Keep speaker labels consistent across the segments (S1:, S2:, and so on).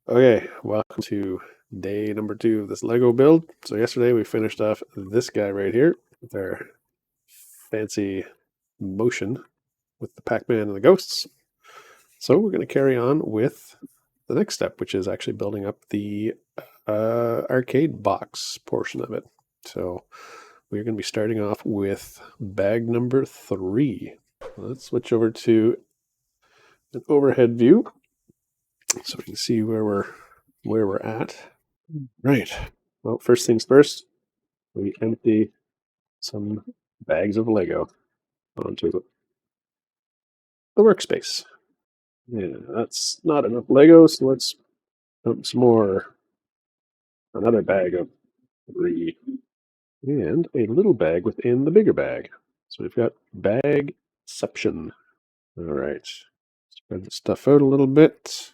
S1: Okay, welcome to day number 2 of this Lego build. So yesterday we finished off this guy right here with our fancy motion with the Pac-Man and the ghosts. So we're going to carry on with the next step, which is actually building up the arcade box portion of it. So we're going to be starting off with bag number 3. Let's switch over to an overhead view so we can see where we're at. Right. Well, first things first, we empty some bags of Lego onto the workspace. Yeah, that's not enough Lego, so let's dump some more. Another bag of 3. And a little bag within the bigger bag. So we've got bagception. All right. Spread the stuff out a little bit.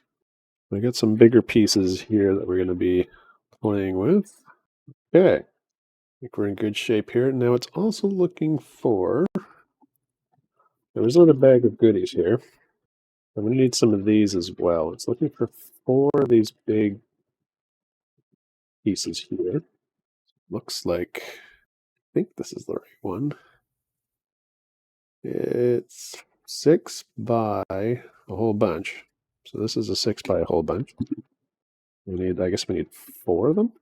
S1: We got some bigger pieces here that we're going to be playing with. Okay. I think we're in good shape here. Now it's also looking for... There was another bag of goodies here. I'm going to need some of these as well. It's looking for 4 of these big pieces here. Looks like, I think this is the right one. It's 6 by a whole bunch. So this is a 6 by a whole bunch. I guess we need 4 of them.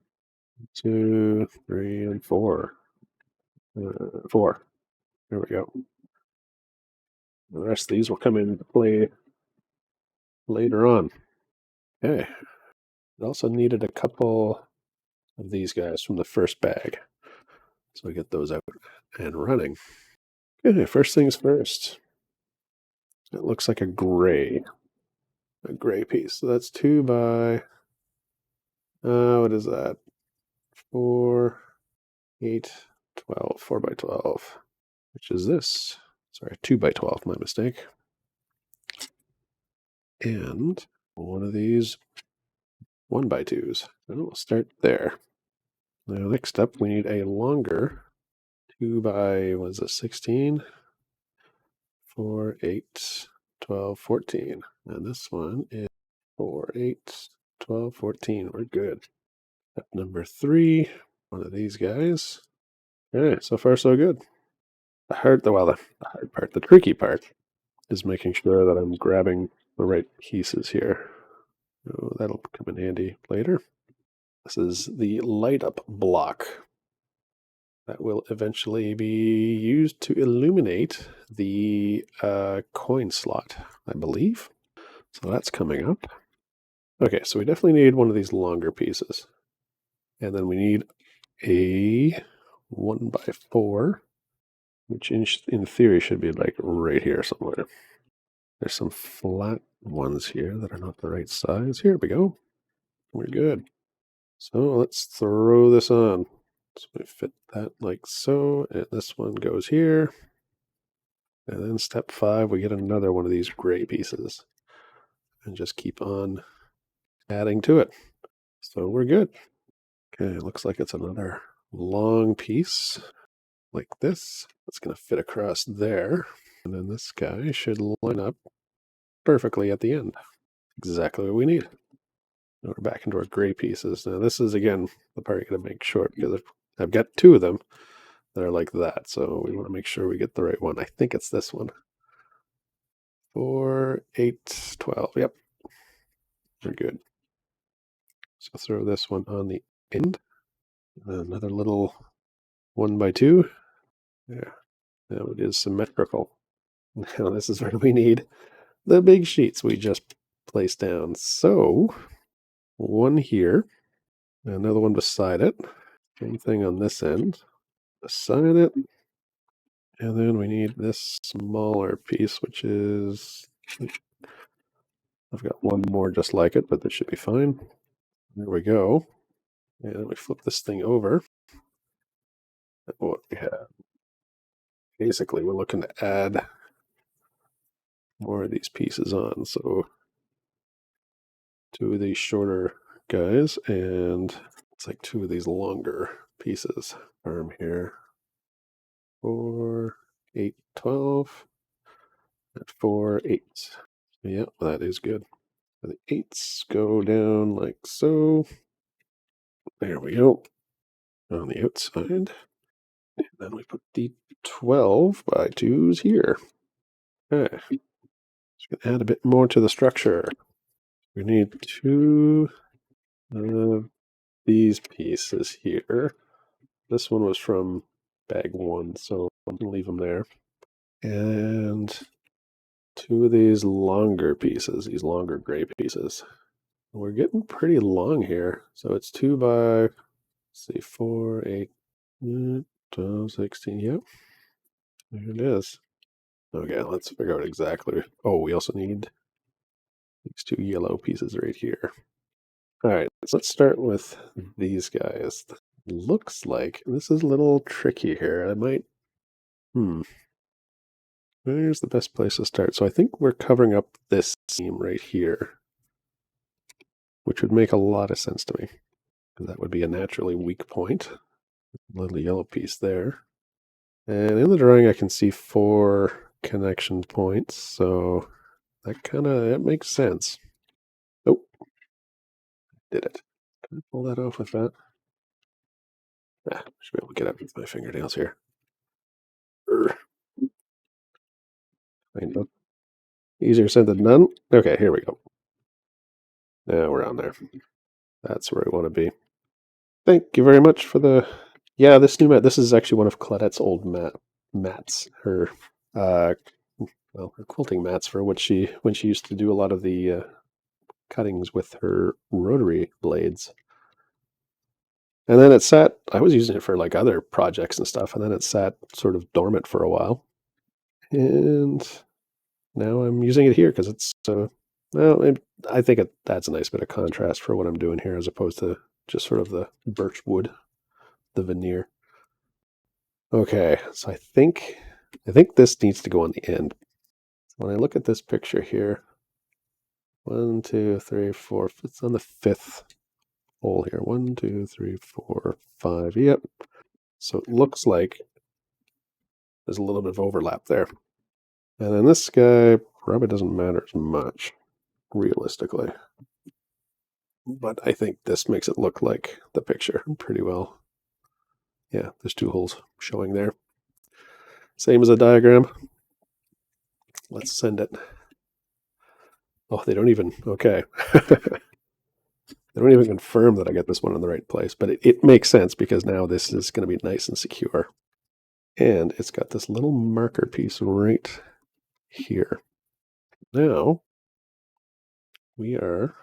S1: 2, 3, and 4. 4. There we go. The rest of these will come into play later on. Okay. We also needed a couple of these guys from the first bag. So we get those out and running. Okay, first things first. It looks like a gray piece. So that's 2 by, what is that? 4, 8, 12, 4 by 12, which is this. Sorry, 2 by 12, my mistake. And one of these 1 by 2s. And we'll start there. Now, next up, we need a longer 2 by, what is this, 16? 4, 8, 12, 14. And this one is 4, 8, 12, 14. We're good. Step number 3, one of these guys. Okay, so far so good. The hard part, the tricky part, is making sure that I'm grabbing the right pieces here. Oh, that'll come in handy later. This is the light up block that will eventually be used to illuminate the coin slot, I believe. So that's coming up. Okay, so we definitely need one of these longer pieces. And then we need a 1 by 4, which in theory should be like right here somewhere. There's some flat ones here that are not the right size. Here we go. We're good. So let's throw this on. So we fit that like so, and this one goes here. And then step 5, we get another one of these gray pieces. And just keep on adding to it. So we're good. Okay, it looks like it's another long piece like this. That's going to fit across there. And then this guy should line up perfectly at the end. Exactly what we need. Now we're back into our gray pieces. Now this is, again, the part you're going to make short because I've got 2 of them that are like that. So we want to make sure we get the right one. I think it's this one. 4, 8, 12. Yep. We're good. So throw this one on the end. Another little 1 by 2. Yeah. Now it is symmetrical. Now this is where we need the big sheets we just placed down. So one here, another one beside it. Same thing on this end, beside it. And then we need this smaller piece, which is, I've got one more just like it, but this should be fine. There we go. And we flip this thing over. And what we have, basically we're looking to add more of these pieces on. So 2 of these shorter guys, and it's like 2 of these longer pieces. Arm here. 4, 8, 12, and 4, 8. Yeah, that is good. The 8s go down like so. There we go. On the outside. And then we put the 12x2s here. Okay. Just gonna add a bit more to the structure. We need 2 of these pieces here. This one was from bag 1, so I'm gonna leave them there. And 2 of these longer pieces, these longer gray pieces. We're getting pretty long here. So it's 2 by, let's see, 4, 8, 12, 16. Yep. There it is. Okay, let's figure out exactly. Oh, we also need these 2 yellow pieces right here. All right, so let's start with these guys. Looks like this is a little tricky here. I might, where's the best place to start? So I think we're covering up this seam right here, which would make a lot of sense to me, because that would be a naturally weak point. Little yellow piece there. And in the drawing, I can see 4 connection points, so that it makes sense. Oh, did it. Can I pull that off with that? Ah, should be able to get up with my fingernails here. I know. Easier said than done. Okay, here we go. Now we're on there. That's where we want to be. Thank you very much for the... Yeah, this new mat. This is actually one of Claudette's old mats. Her, her quilting mats for when she used to do a lot of the cuttings with her rotary blades. And then it sat, I was using it for like other projects and stuff, and then it sat sort of dormant for a while. And now I'm using it here because it's, I think that's a nice bit of contrast for what I'm doing here as opposed to just sort of the birch wood, the veneer. Okay, so I think this needs to go on the end. When I look at this picture here, 1, 2, 3, 4, it's on the 5th hole here. 1, 2, 3, 4, 5. Yep. So it looks like there's a little bit of overlap there. And then this guy probably doesn't matter as much, realistically. But I think this makes it look like the picture pretty well. Yeah, there's 2 holes showing there. Same as a diagram. Let's send it. Oh, they don't even, okay. They don't even confirm that I got this one in the right place, but it makes sense because now this is going to be nice and secure. And it's got this little marker piece right here. Now, we are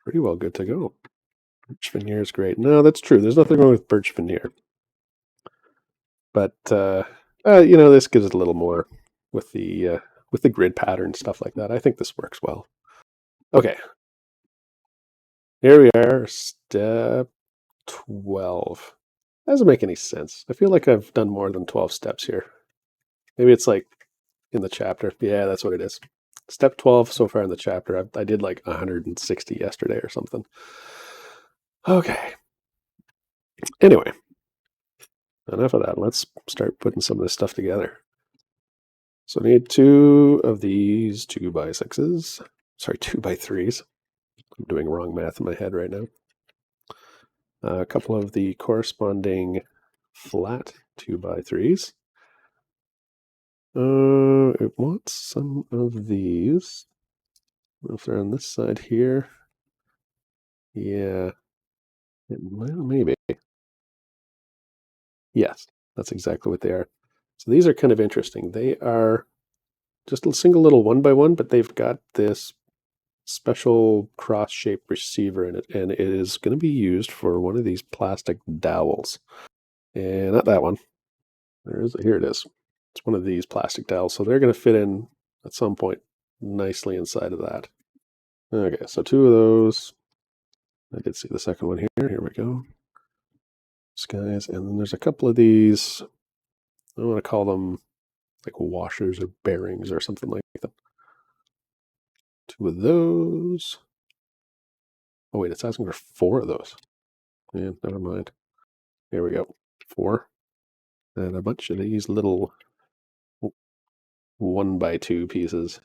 S1: pretty well good to go. Birch veneer is great. No, that's true. There's nothing wrong with birch veneer. But, this gives it a little more with the grid pattern, stuff like that. I think this works well. Okay. Here we are, step 12. That doesn't make any sense. I feel like I've done more than 12 steps here. Maybe it's like in the chapter. Yeah, that's what it is. Step 12 so far in the chapter. I did like 160 yesterday or something. Okay. Anyway, enough of that. Let's start putting some of this stuff together. So I need 2 of these 2x6s. Sorry, 2x3s. I'm doing wrong math in my head right now. A couple of the corresponding flat 2x3s. It wants some of these. If they're on this side here. Yeah. Well, maybe. Yes, that's exactly what they are. So these are kind of interesting. They are just a single little 1x1, but they've got this special cross-shaped receiver in it, and it is going to be used for one of these plastic dowels. And not that one. Here it is. It's one of these plastic dowels. So they're going to fit in at some point nicely inside of that. Okay, so 2 of those. I did see the second one here. Here we go. These guys. And then there's a couple of these. I want to call them like washers or bearings or something like that. 2 of those. Oh, wait, it's asking for 4 of those. Yeah, never mind. Here we go. 4. And a bunch of these little 1x2 pieces.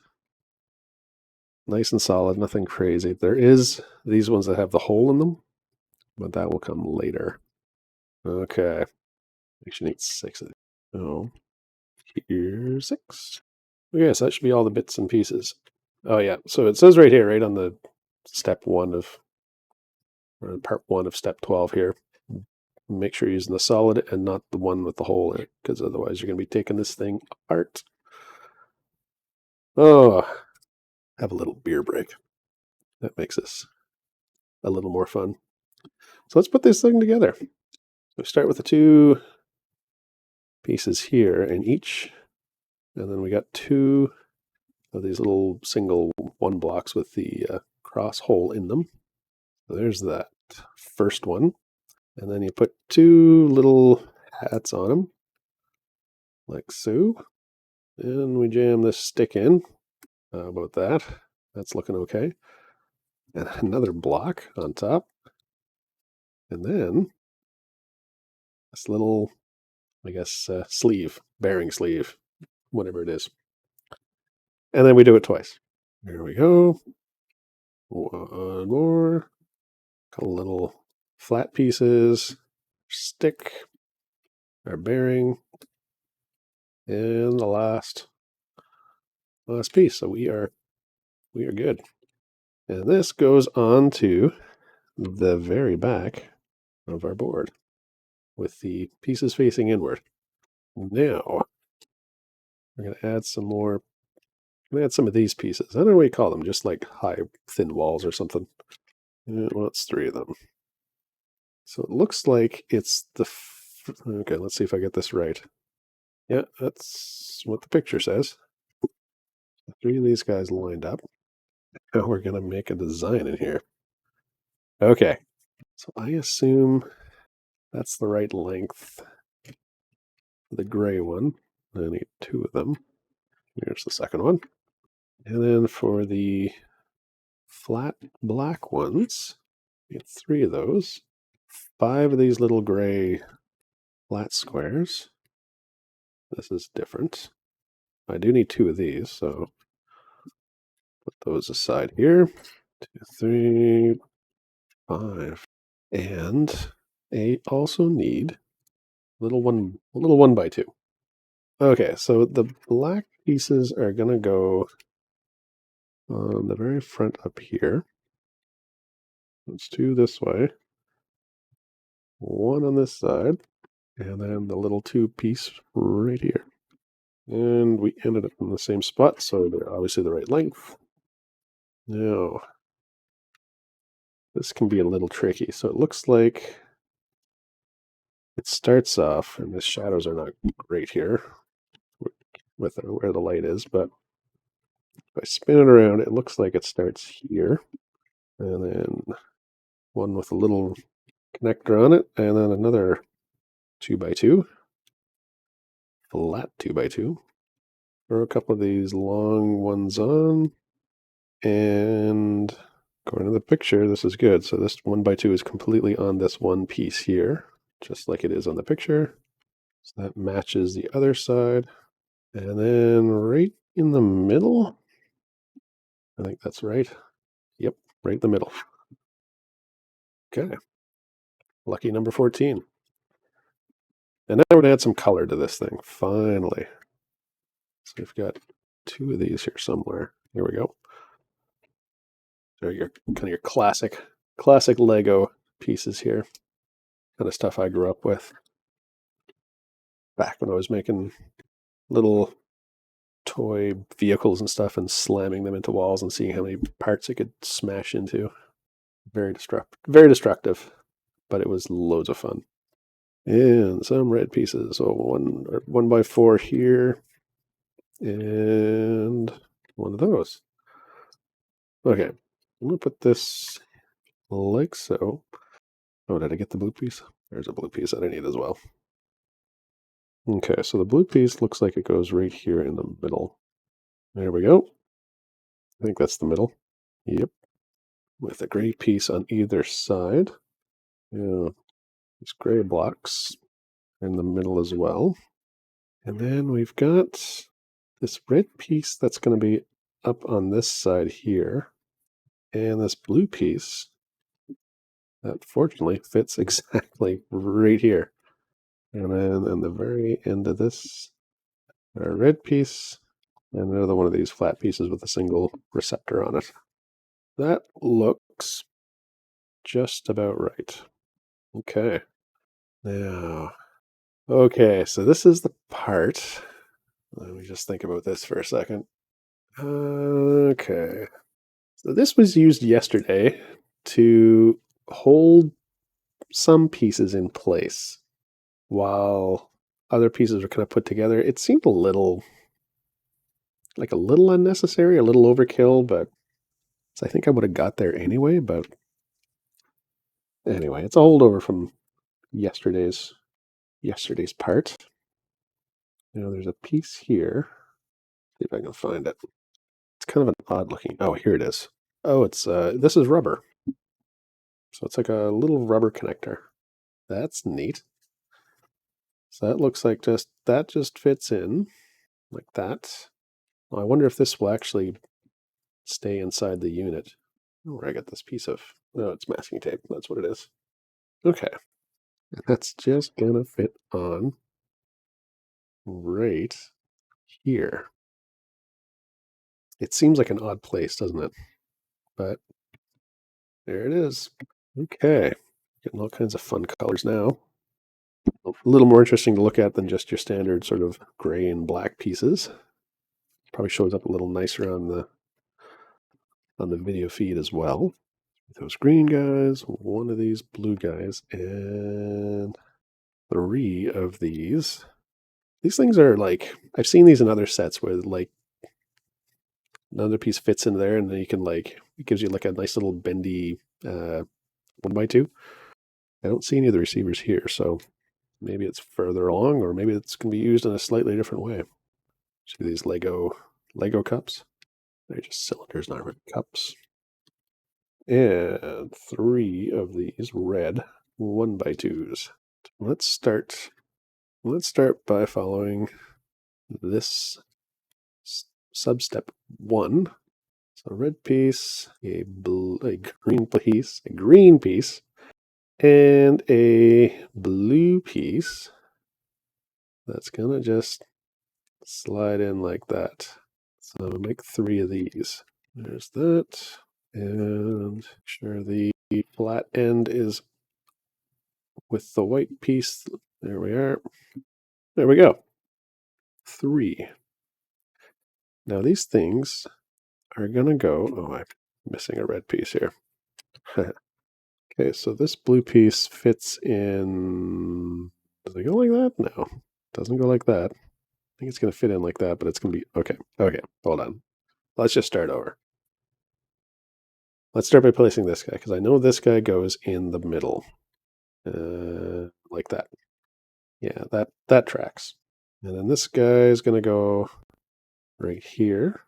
S1: Nice and solid, nothing crazy. There is these ones that have the hole in them, but that will come later. Okay. Actually need 6 of these. Oh, here's 6. Okay, so that should be all the bits and pieces. Oh yeah, so it says right here, right on the step 1 of, or part 1 of step 12 here, make sure you're using the solid and not the one with the hole in it, because otherwise you're going to be taking this thing apart. Oh, have a little beer break. That makes this a little more fun. So let's put this thing together. We start with the 2 pieces here in each, and then we got 2 of these little single 1 blocks with the cross hole in them. So there's that first one. And then you put 2 little hats on them, like so. And we jam this stick in. How about that? That's looking okay. And another block on top. And then this little, I guess, sleeve, bearing sleeve, whatever it is. And then we do it twice. There we go. One more. Couple little flat pieces, stick, our bearing, and the last piece. So we are good. And this goes on to the very back of our board with the pieces facing inward. Now we're going to add some more. I'm going to add some of these pieces. I don't know what you call them, just like high, thin walls or something. Well, it's 3 of them. So it looks like it's the. Okay, let's see if I get this right. Yeah, that's what the picture says. 3 of these guys lined up. Now we're going to make a design in here. Okay, so I assume that's the right length. The gray one, I need 2 of them. Here's the second one. And then for the flat black ones, we get 3 of those. 5 of these little gray flat squares. This is different. I do need 2 of these, so put those aside here. 2, 3, 5. And I also need a little 1 by 2. Okay, so the black pieces are gonna go on the very front up here. Let's do this way. 1 on this side, and then the little 2 piece right here. And we ended up in the same spot, so they're obviously the right length. Now, this can be a little tricky. So it looks like it starts off, and the shadows are not great here with where the light is, but if I spin it around, it looks like it starts here, and then one with a little connector on it, and then another 2 by 2, flat 2 by 2. Throw a couple of these long ones on, and according to the picture, this is good. So this 1 by 2 is completely on this one piece here, just like it is on the picture. So that matches the other side. And then right in the middle, I think that's right. Yep, right in the middle. Okay. Lucky number 14. And now we're going to add some color to this thing, finally. So we've got 2 of these here somewhere. Here we go. There you go, kind of your classic Lego pieces here. Kind of stuff I grew up with back when I was making little toy vehicles and stuff and slamming them into walls and seeing how many parts it could smash into. Very destructive, but it was loads of fun. And some red pieces. So 1 by 4 here, and 1 of those. Okay, I'm gonna put this like so. Oh, did I get the blue piece? There's a blue piece that I need as well. Okay, so the blue piece looks like it goes right here in the middle. There we go. I think that's the middle. Yep. With a gray piece on either side. Yeah, these gray blocks in the middle as well. And then we've got this red piece that's going to be up on this side here, and this blue piece that fortunately fits exactly right here. And then on the very end of this, a red piece, and another one of these flat pieces with a single receptor on it. That looks just about right. Okay. Now, okay, so this is the part. Let me just think about this for a second. Okay. So this was used yesterday to hold some pieces in place while other pieces were kind of put together. It seemed a little unnecessary, a little overkill, but I think I would have got there anyway. But anyway, it's a holdover from yesterday's part. Now there's a piece here. See if I can find it. It's kind of an odd looking. Oh, here it is. Oh, it's this is rubber. So it's like a little rubber connector. That's neat. So that looks like that just fits in like that. Well, I wonder if this will actually stay inside the unit. Where I got this piece of, oh, it's masking tape. That's what it is. Okay. And that's just gonna fit on right here. It seems like an odd place, doesn't it? But there it is. Okay. Getting all kinds of fun colors now. A little more interesting to look at than just your standard sort of gray and black pieces. Probably shows up a little nicer on the video feed as well. Those green guys, one of these blue guys, and 3 of these. These things are like, I've seen these in other sets where like another piece fits in there and then you can like, it gives you like a nice little bendy 1x2. I don't see any of the receivers here, so maybe it's further along or maybe it's going to be used in a slightly different way. See these Lego cups? They're just cylinders, not really cups. And 3 of these red 1x2s. Let's start by following this sub-step 1. So a red piece, a green piece, and a blue piece. That's gonna just slide in like that. So make 3 of these. There's that. And make sure the flat end is with the white piece. There we are. There we go. 3. Now these things are gonna go. Oh, I'm missing a red piece here. Okay, so this blue piece fits in. Does it go like that? No, doesn't go like that. I think it's gonna fit in like that, but it's gonna be okay. Okay, hold on. Let's just start over. Let's start by placing this guy because I know this guy goes in the middle, like that. Yeah, that tracks. And then this guy is gonna go right here,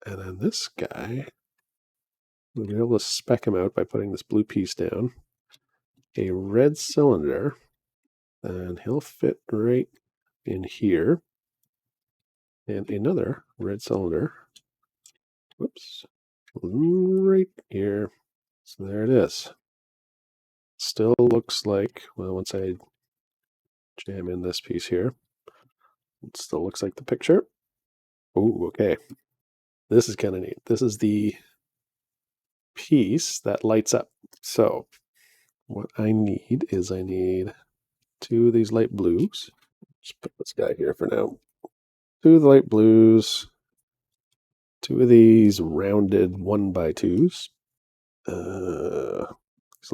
S1: and then this guy, we'll be able to spec him out by putting this blue piece down. A red cylinder, and he'll fit right in here. And another red cylinder. Whoops. Right here. So there it is. Still looks like, well, once I jam in this piece here, it still looks like the picture. Oh, okay. This is kind of neat. This is the piece that lights up. So what I need is 2 of these light blues. Just put this guy here for now. 2 of the light blues. 2 of these rounded 1x2s. These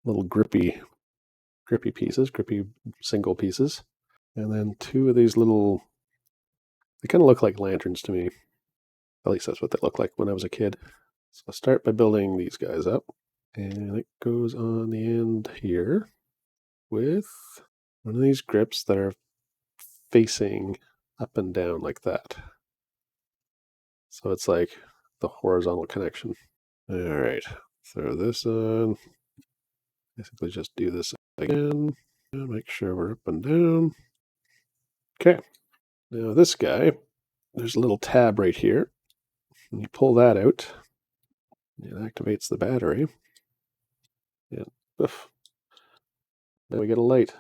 S1: little grippy pieces, grippy single pieces. And then 2 of these little, they kind of look like lanterns to me. At least that's what they look like when I was a kid. So I'll start by building these guys up. And it goes on the end here with one of these grips that are facing up and down like that. So it's like the horizontal connection. All right, throw this on. Basically just do this again. And make sure we're up and down. Okay. Now this guy, there's a little tab right here. And you pull that out, it activates the battery, and poof, then we get a light.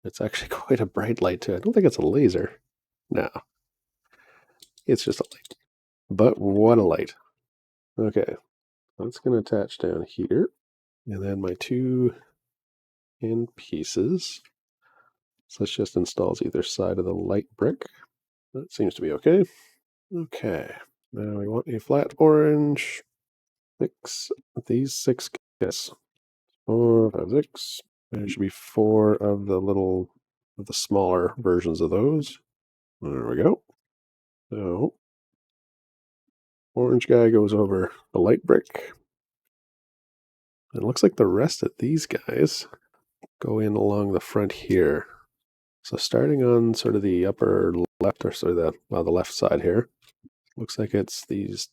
S1: It's actually quite a bright light too. I don't think it's a laser. No, it's just a light. But what a light. Okay, that's going to attach down here. And then my two end pieces. So this just installs either side of the light brick. That seems to be okay. Okay, now we want a flat orange. Fix these 6 kits. 4, 5, 6. There should be 4 of the smaller versions of those. There we go. So orange guy goes over the light brick. It looks like the rest of these guys go in along the front here. So starting on sort of the upper left, or sort of the left side here, looks like it's these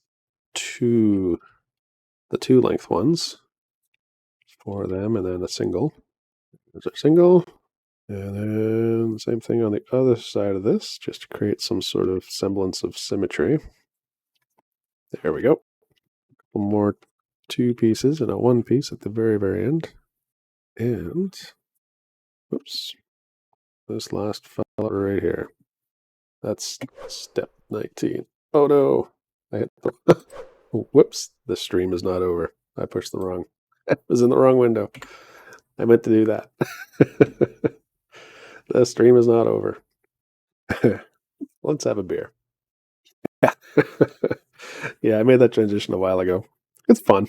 S1: the 2 length ones for them, and then a single. There's our single. And then the same thing on the other side of this, just to create some sort of semblance of symmetry. There we go. One more 2 pieces and a 1 piece at the very, very end. And, oops, this last fella right here. That's step 19. Oh no, I hit the, whoops, the stream is not over. I pushed the wrong, I was in the wrong window. I meant to do that. The stream is not over. Let's have a beer. Yeah, I made that transition a while ago. It's fun.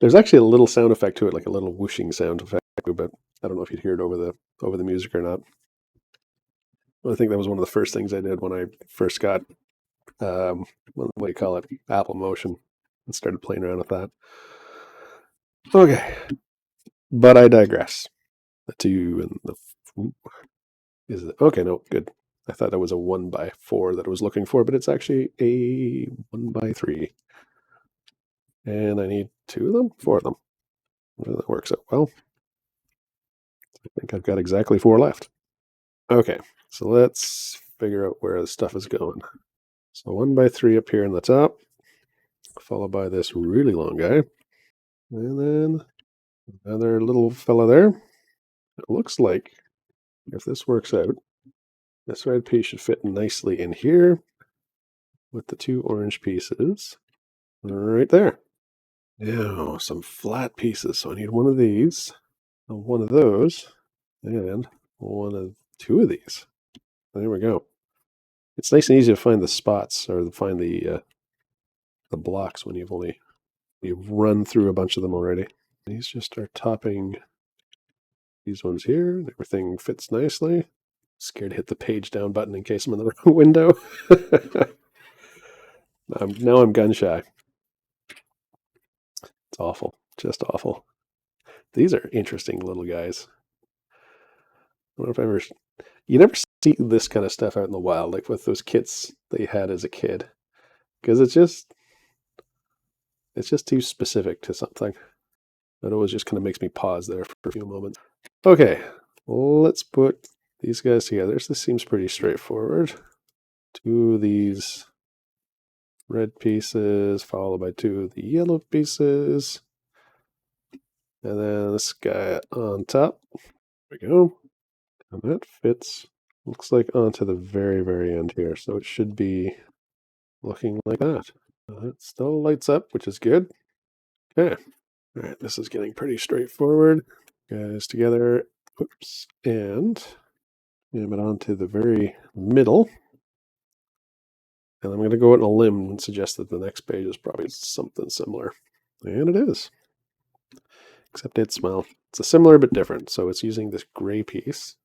S1: There's actually a little sound effect to it, like a little whooshing sound effect, but I don't know if you'd hear it over the music or not. I think that was one of the first things I did when I first got what do you call it, Apple Motion, and started playing around with that. Okay, but I digress. The 2 and the is it okay? No, good. I thought it was a 1x4 that I was looking for, but it's actually a 1x3. And I need 2 of them, 4 of them. Well, that works out well. I think I've got exactly 4 left. Okay, so let's figure out where the stuff is going. So 1x3 up here in the top, followed by this really long guy. And then another little fella there. It looks like, if this works out, this red piece should fit nicely in here with the 2 orange pieces right there. Now, some flat pieces. So I need 1 of these, 1 of those, and 2 of these. There we go. It's nice and easy to find the spots, or to find the blocks when you've run through a bunch of them already. These just are topping these ones here. Everything fits nicely. Scared to hit the page down button in case I'm in the wrong window. Now I'm gun shy. It's awful, just awful. These are interesting little guys. I don't know if you never see this kind of stuff out in the wild, like with those kits that you had as a kid, because it's just too specific to something. It always just kind of makes me pause there for a few moments. Okay, let's put these guys together. So this seems pretty straightforward. 2 of these red pieces, followed by 2 of the yellow pieces. And then this guy on top. There we go. And that fits, looks like, onto the very, very end here. So it should be looking like that. It still lights up, which is good. Okay. All right, this is getting pretty straightforward. Guys together. Oops. And jam it onto the very middle. And I'm going to go out on a limb and suggest that the next page is probably something similar. And it is. Except it's a similar but different. So it's using this gray piece,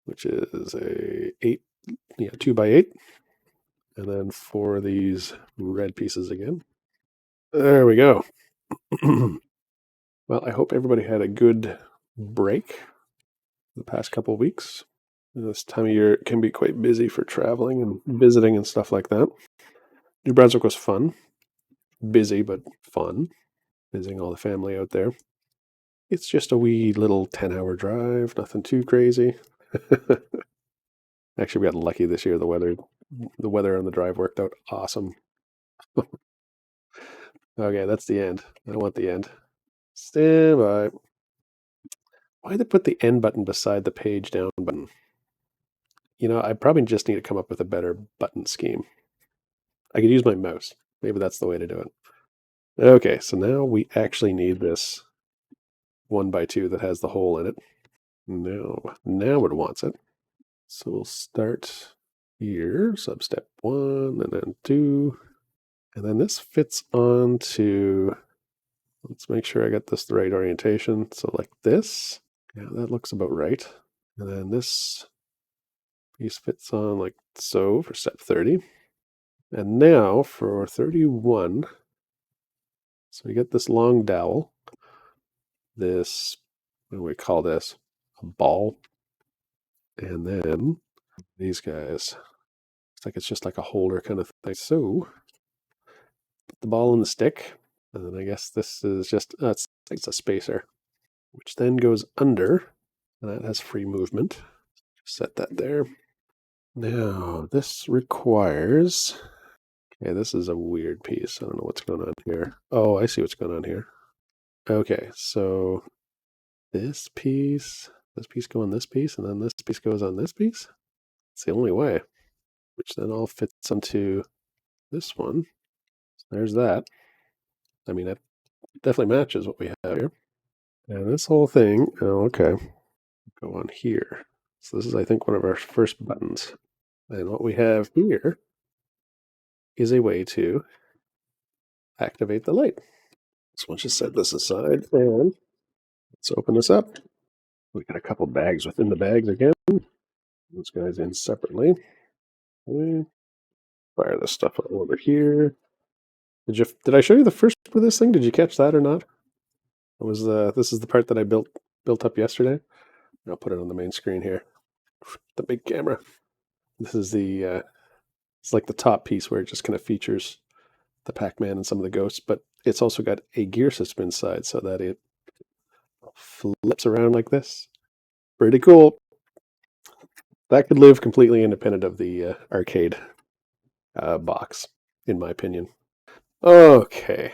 S1: which is a 2x8. And then 4 of these red pieces again. There we go. Well, I hope everybody had a good break the past couple of weeks. This time of year it can be quite busy for traveling and visiting and stuff like that. New Brunswick was fun. Busy, but fun. Visiting all the family out there. It's just a wee little 10-hour drive, nothing too crazy. Actually, we got lucky this year. The weather The weather on the drive worked out awesome. Okay, that's the end. I don't want the end. Stand by. Why'd they put the end button beside the page down button? You know, I probably just need to come up with a better button scheme. I could use my mouse. Maybe that's the way to do it. Okay, so now we actually need this 1x2 that has the hole in it. Now it wants it. So we'll start here, step 1, and then 2. And then this fits onto, let's make sure I got this the right orientation. So like this. Yeah, that looks about right. And then this piece fits on like so for step 30. And now for 31, so we get this long dowel, this, what do we call this? A ball. And then these guys. It's like it's just like a holder kind of thing. So put the ball in the stick. And then I guess this is just, it's a spacer, which then goes under. And that has free movement. Set that there. Now this requires, okay, this is a weird piece. I don't know what's going on here. Oh, I see what's going on here. Okay, so this piece go on this piece, and then this piece goes on this piece. It's the only way, which then all fits onto this one. So there's that. I mean, that definitely matches what we have here. And this whole thing, oh, okay, go on here. So this is, I think, one of our first buttons. And what we have here is a way to activate the light. So let's just set this aside and let's open this up. We got a couple bags within the bags again. Those guys in separately. And fire this stuff over here. Did I show you the first for this thing? Did you catch that or not? It was this is the part that I built up yesterday. I'll put it on the main screen here. The big camera. This is the it's like the top piece where it just kind of features the Pac-Man and some of the ghosts, but it's also got a gear system inside so that it flips around like this. Pretty cool. That could live completely independent of the arcade box, in my opinion. Okay,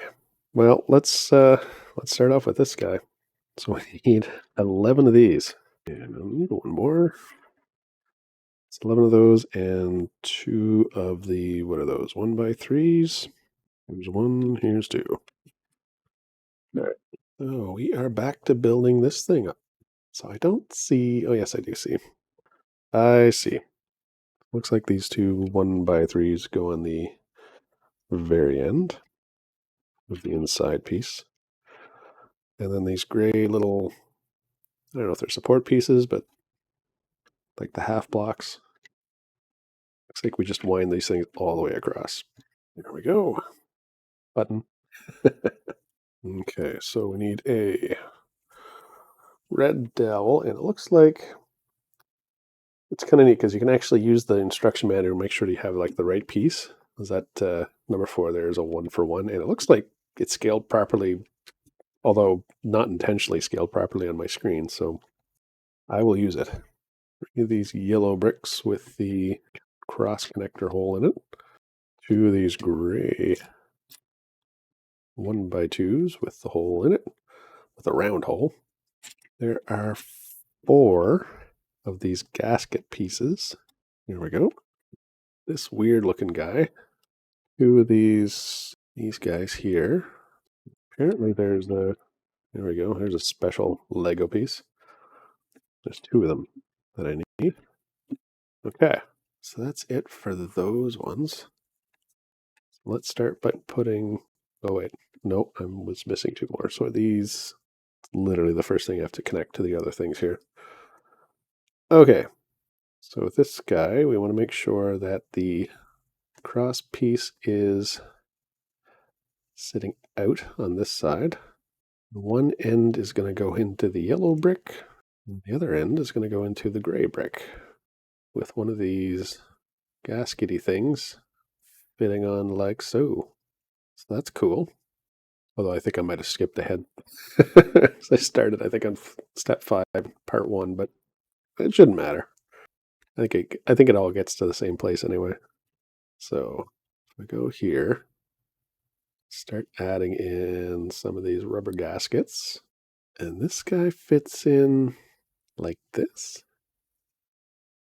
S1: well let's start off with this guy. So we need 11 of these, and I'll need one more. It's 11 of those and 2 of the, what are those? 1x3s. Here's 1. Here's 2. All right. So we are back to building this thing up. So I don't see. Oh yes, I do see. I see. Looks like these 2 1x3s go on the very end of the inside piece. And then these gray little, I don't know if they're support pieces, but like the half blocks. Looks like we just wind these things all the way across. There we go. Button. Okay, so we need a red dowel, and it looks like it's kind of neat because you can actually use the instruction manual to make sure you have like the right piece. Is that number 4 there is a 1-for-1, and it looks like it's scaled properly, although not intentionally scaled properly on my screen, so I will use it. These yellow bricks with the cross connector hole in it. 2 of these gray 1x2s with the hole in it, with a round hole. There are 4 of these gasket pieces. Here we go. This weird looking guy. 2 of these guys here. Apparently there's there we go. There's a special Lego piece. There's 2 of them that I need. Okay, so that's it for those ones. Let's start by putting, oh wait, nope, I was missing 2 more. So these, literally the first thing you have to connect to the other things here. Okay, so with this guy, we want to make sure that the cross piece is sitting out on this side. One end is going to go into the yellow brick, and the other end is going to go into the gray brick with one of these gaskety things fitting on like so. So that's cool. Although I think I might have skipped ahead. I started, I think, on step 5, part 1, but it shouldn't matter. I think it all gets to the same place anyway. So if I go here, start adding in some of these rubber gaskets, and this guy fits in like this.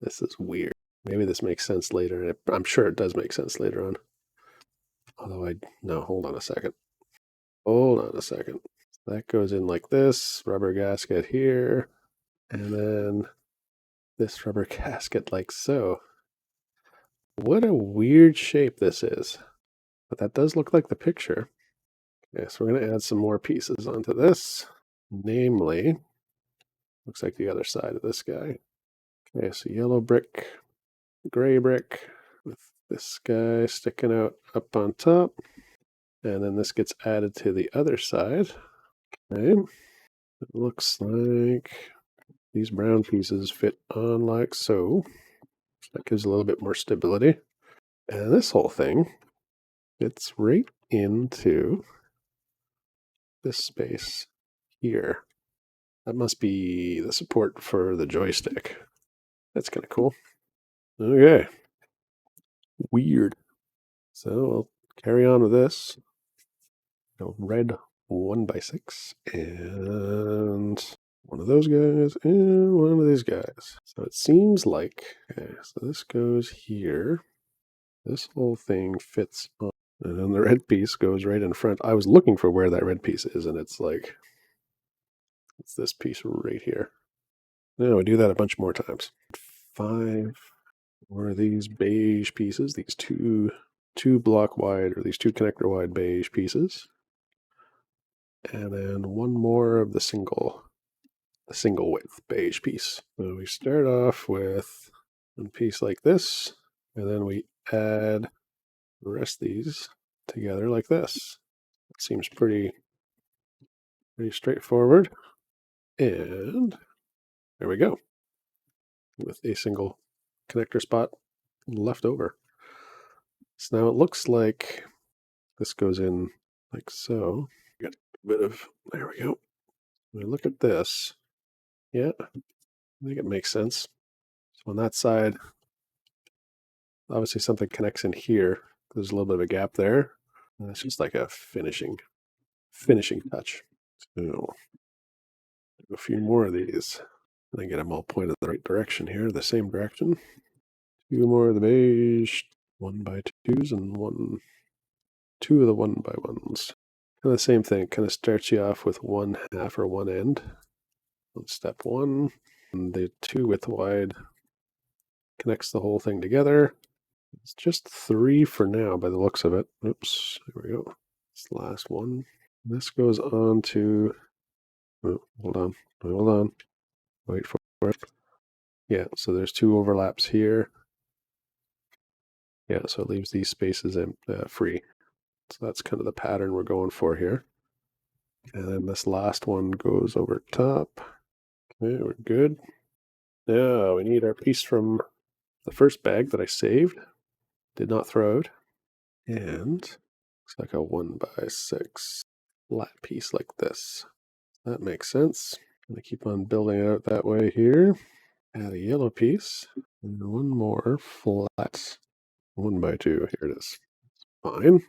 S1: This is weird. Maybe this makes sense later. I'm sure it does make sense later on. Although no, hold on a second. Hold on a second. That goes in like this, rubber gasket here, and then this rubber gasket like so. What a weird shape this is. But that does look like the picture. Okay, so we're going to add some more pieces onto this. Namely, looks like the other side of this guy. Okay, so yellow brick, gray brick, with this guy sticking out up on top. And then this gets added to the other side. Okay. It looks like these brown pieces fit on like so. That gives a little bit more stability. And this whole thing fits right into this space here. That must be the support for the joystick. That's kind of cool. Okay. Weird. So I'll carry on with this. Red 1x6 and one of those guys and one of these guys. So it seems like, okay, so this goes here. This whole thing fits on, and then the red piece goes right in front. I was looking for where that red piece is, and it's like, it's this piece right here. Now we do that a bunch more times. 5 more of these beige pieces, these two block wide, or these 2 connector wide beige pieces. And then one more of the single width beige piece. So we start off with a piece like this, and then we add the rest of these together like this. It seems pretty straightforward. And there we go, with a single connector spot left over. So now it looks like this goes in like so. Got a bit of, there we go. When I look at this, yeah, I think it makes sense. So on that side, obviously something connects in here. There's a little bit of a gap there. And it's just like a finishing touch. So a few more of these. And I get them all pointed the right direction here, the same direction. 2 more of the beige 1x2s and 2 of the 1x1s. And the same thing, kind of starts you off with 1/2 or 1 end. On step 1, and the 2 width wide connects the whole thing together. It's just 3 for now by the looks of it. Oops, here we go. It's the last one. This goes on to, oh, hold on, wait for it. Yeah, so there's 2 overlaps here. Yeah, so it leaves these spaces free. So that's kind of the pattern we're going for here. And then this last one goes over top. Okay, we're good. Now we need our piece from the first bag that I saved, did not throw out. And looks like a 1x6 flat piece like this. That makes sense. Gonna keep on building out that way here. Add a yellow piece and one more flat 1x2. Here it is. Fine.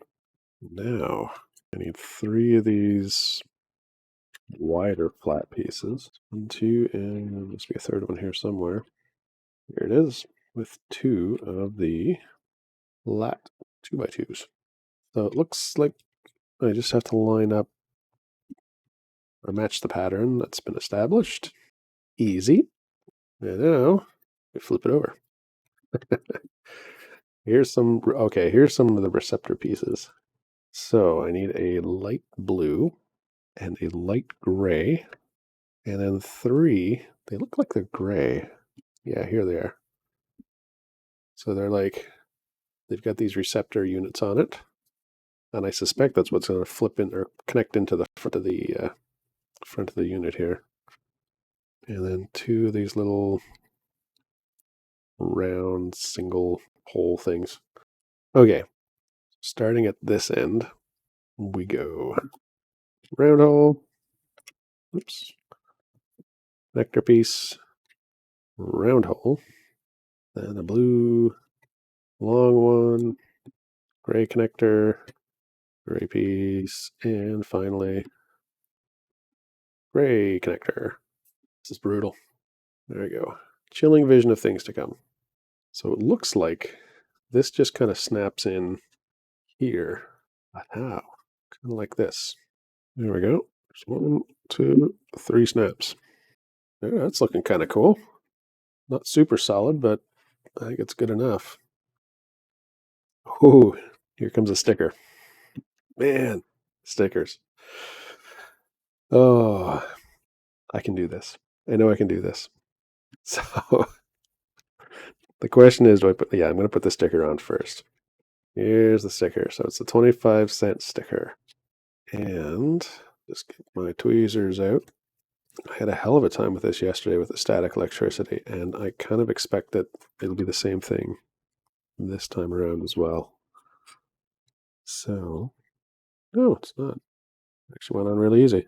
S1: Now I need 3 of these wider flat pieces. 1, 2, and there must be a third one here somewhere. Here it is, with 2 of the flat 2x2s. So it looks like I just have to line up or match the pattern that's been established. Easy. And now we flip it over. Here's some of the receptor pieces. So I need a light blue and a light gray, and then 3, they look like they're gray. Yeah, here they are. So they've got these receptor units on it. And I suspect that's what's going to flip in or connect into the front of the unit here. And then 2 of these little round single hole things. Okay, starting at this end, we go round hole, oops, vector piece, round hole, then a blue long one, gray connector, gray piece, and finally, gray connector. This is brutal. There we go. Chilling vision of things to come. So it looks like this just kind of snaps in here. But how? Kind of like this. There we go. There's 1, 2, 3 snaps. Yeah, that's looking kind of cool. Not super solid, but I think it's good enough. Ooh, here comes a sticker. Man, stickers. Oh, I can do this. I know I can do this. So the question is, do I put, yeah, I'm going to put the sticker on first. Here's the sticker. So it's a 25-cent sticker. And just get my tweezers out. I had a hell of a time with this yesterday with the static electricity, and I kind of expect that it'll be the same thing this time around as well. So, no, it's not. Actually went on really easy.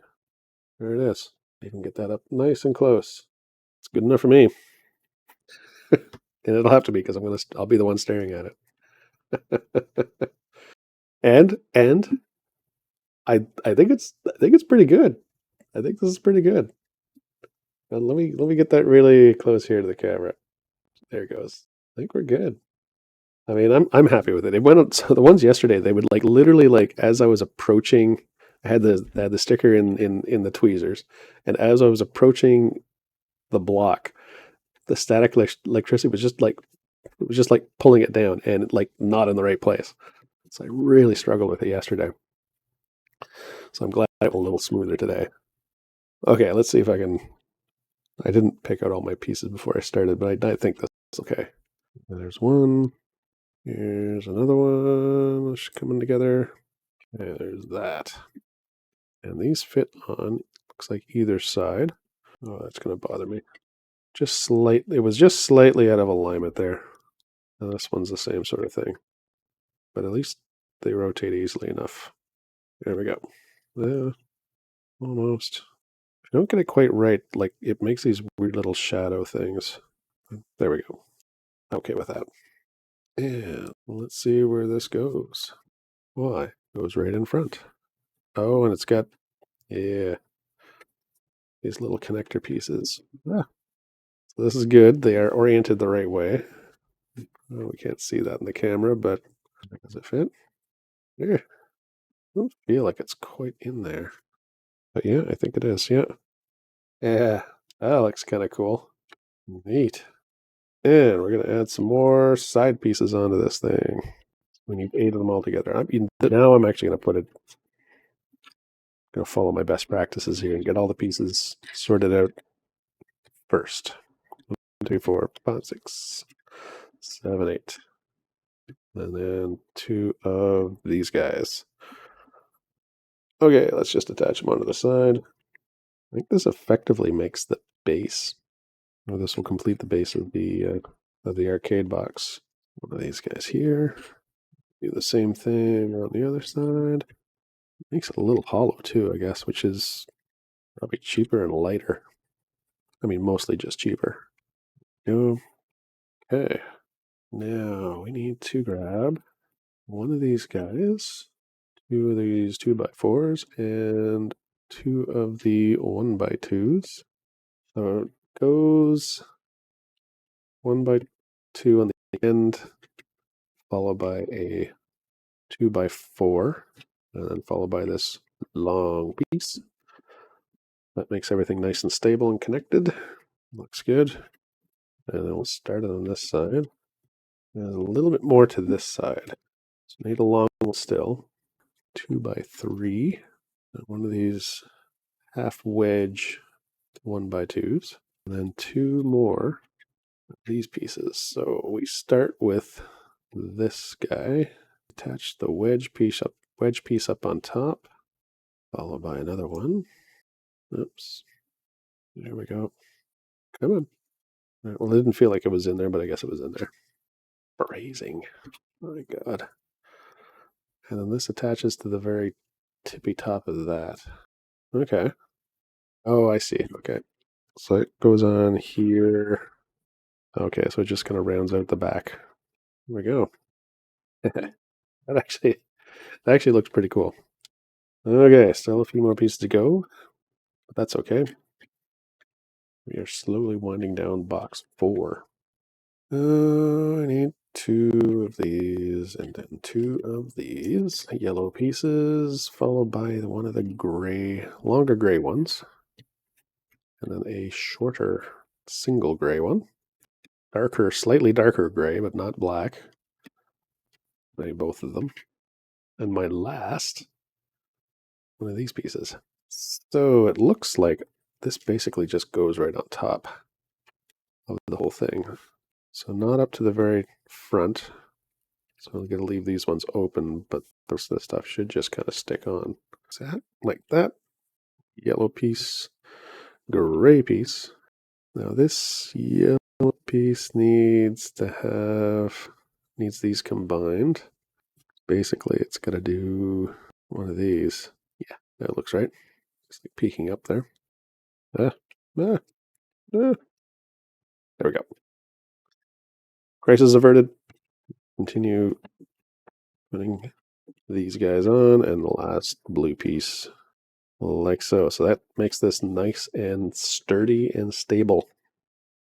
S1: There it is. You can get that up nice and close. It's good enough for me. And it'll have to be because I'll be the one staring at it. and I think it's pretty good. I think this is pretty good. And let me get that really close here to the camera. There it goes. I think we're good. I mean, I'm happy with it. It went on, so the ones yesterday, they would like literally like as I was approaching, I had the sticker in the tweezers, and as I was approaching the block, the static electricity was just like pulling it down and like not in the right place. So I really struggled with it yesterday. So I'm glad it went a little smoother today. Okay, let's see if I can. I didn't pick out all my pieces before I started, but I think this is okay. There's one. Here's another one. It's coming together. And there's that. And these fit on, looks like either side. Oh, that's going to bother me. It was just slightly out of alignment there. And this one's the same sort of thing. But at least they rotate easily enough. There we go. Almost. If I don't get it quite right, like it makes these weird little shadow things. There we go. Okay with that. And let's see where this goes. Why? It goes right in front. Oh, and it's got, yeah, these little connector pieces. Ah, so this is good. They are oriented the right way. Oh, we can't see that in the camera, but does it fit? Yeah. I don't feel like it's quite in there. But yeah, I think it is. Yeah. Yeah. That looks kind of cool. Neat. And we're going to add some more side pieces onto this thing. We need 8 of them all together. Now I'm actually going to going to follow my best practices here and get all the pieces sorted out first. 1, 2, 4, 5, 6, 7, 8. And then 2 of these guys. Okay, let's just attach them onto the side. I think this effectively makes the base. Or this will complete the base of the arcade box. One of these guys here. Do the same thing on the other side. Makes it a little hollow too, I guess, which is probably cheaper and lighter. I mean, mostly just cheaper. Okay. Now we need to grab one of these guys, 2 of these 2x4s, and 2 of the 1x2s. So it goes 1x2 on the end, followed by a 2x4, and then followed by this long piece. That makes everything nice and stable and connected. Looks good. And then we'll start it on this side. And a little bit more to this side. So need a long one still. 2x3. One of these half wedge 1x2s. And then 2 more of these pieces. So we start with this guy. Attach the wedge piece up on top, followed by another one. Oops. There we go. Come on. Right, well, it didn't feel like it was in there, but I guess it was in there. Phrasing. My God. And then this attaches to the very tippy top of that. Okay. Oh, I see. Okay. So it goes on here. Okay, so it just kind of rounds out the back. There we go. that actually looks pretty cool. Okay, still a few more pieces to go, but that's okay. We are slowly winding down box 4. I need 2 of these and then 2 of these yellow pieces, followed by one of the longer gray ones, and then a shorter single gray one. Slightly darker gray, but not black. I need both of them. And my last one of these pieces. So it looks like this basically just goes right on top of the whole thing. So not up to the very front. So I'm going to leave these ones open, but the rest of the stuff should just kind of stick on. Is that like that? Yellow piece, gray piece. Now this yellow piece needs these combined. Basically, it's got to do one of these. Yeah, that looks right. Just like peeking up there. Ah, ah, ah. There we go. Crisis averted. Continue putting these guys on, and the last blue piece like so. So that makes this nice and sturdy and stable.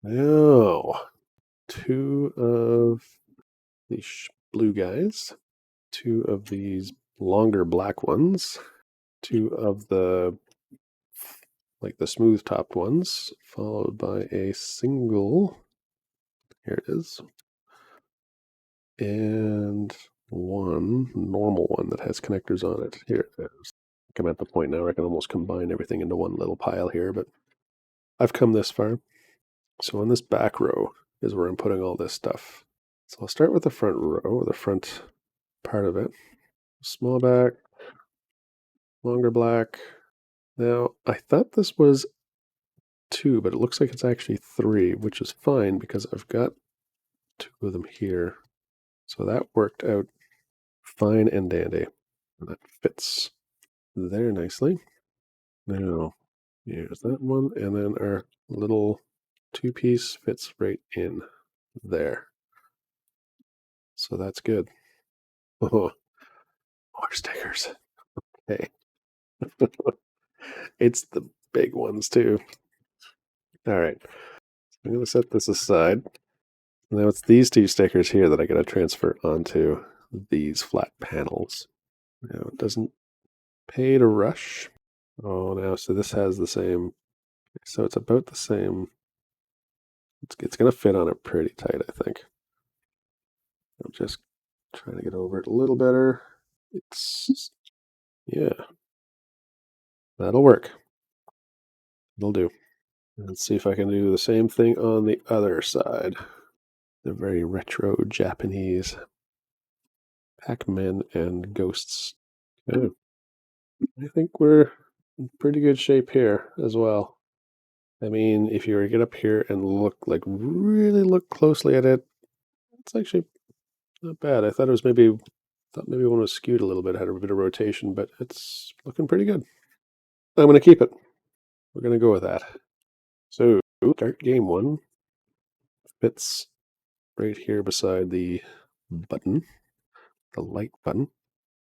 S1: Now, 2 of these blue guys, 2 of these longer black ones, 2 of the smooth topped ones, followed by a single. Here it is. And one normal one that has connectors on it. Here it is. I'm at the point now where I can almost combine everything into one little pile here, but I've come this far. So on this back row is where I'm putting all this stuff. So I'll start with the front row, or the front part of it. Small back, longer black. Now, I thought this was 2, but it looks like it's actually 3, which is fine because I've got 2 of them here. So that worked out fine and dandy. And that fits there nicely. Now, here's that one, and then our little 2-piece fits right in there. So that's good. Oh, more stickers. Hey. It's the big ones too. All right. I'm going to set this aside. Now it's these 2 stickers here that I got to transfer onto these flat panels. Now it doesn't pay to rush. Oh, now, so this has the same, so it's about the same. It's going to fit on it pretty tight, I think. I'm just trying to get over it a little better. Yeah, that'll work. It'll do. Let's see if I can do the same thing on the other side. The very retro Japanese Pac-Man and ghosts. Oh, I think we're in pretty good shape here as well. I mean, if you were to get up here and really look closely at it, it's actually not bad. I thought maybe one was skewed a little bit, had a bit of rotation, but it's looking pretty good. I'm going to keep it. We're going to go with that. So, start game 1 fits right here beside the button, the light button.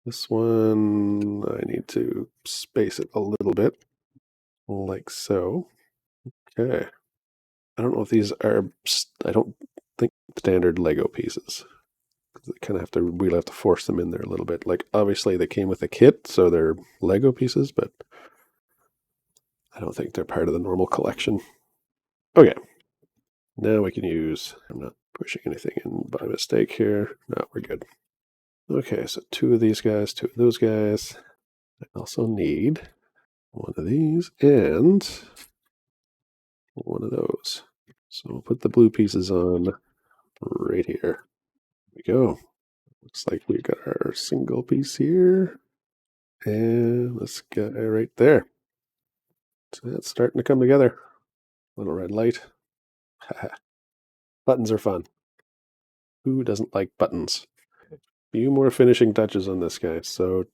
S1: This one, I need to space it a little bit, like so. Okay. I don't know if these are, I don't think standard Lego pieces. We'll have to force them in there a little bit. Like, obviously they came with a kit, so they're Lego pieces, but I don't think they're part of the normal collection. Okay. Now we can I'm not pushing anything in by mistake here. No, we're good. Okay, so 2 of these guys, 2 of those guys. I also need one of these and one of those. So we'll put the blue pieces on right here. There we go. Looks like we got our single piece here. And this guy right there. So it's starting to come together. Little red light. Buttons are fun. Who doesn't like buttons? A few more finishing touches on this guy. So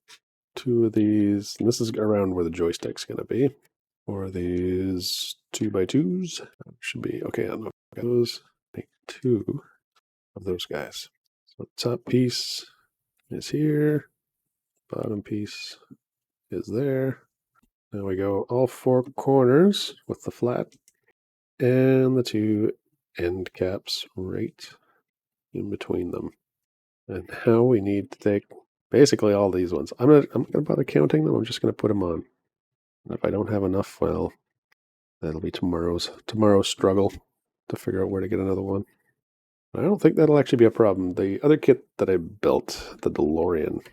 S1: 2 of these, and this is around where the joystick's going to be. 4 of these 2x2s. Should be okay on those. Make 2 of those guys. So top piece is here. Bottom piece is there. Now we go all four corners with the flat and the two end caps right in between them. And now we need to take basically all these ones. I'm not gonna bother counting them. I'm just gonna put them on. And if I don't have enough, well, that'll be tomorrow's struggle to figure out where to get another one. I don't think that'll actually be a problem. The other kit that I built, the DeLorean,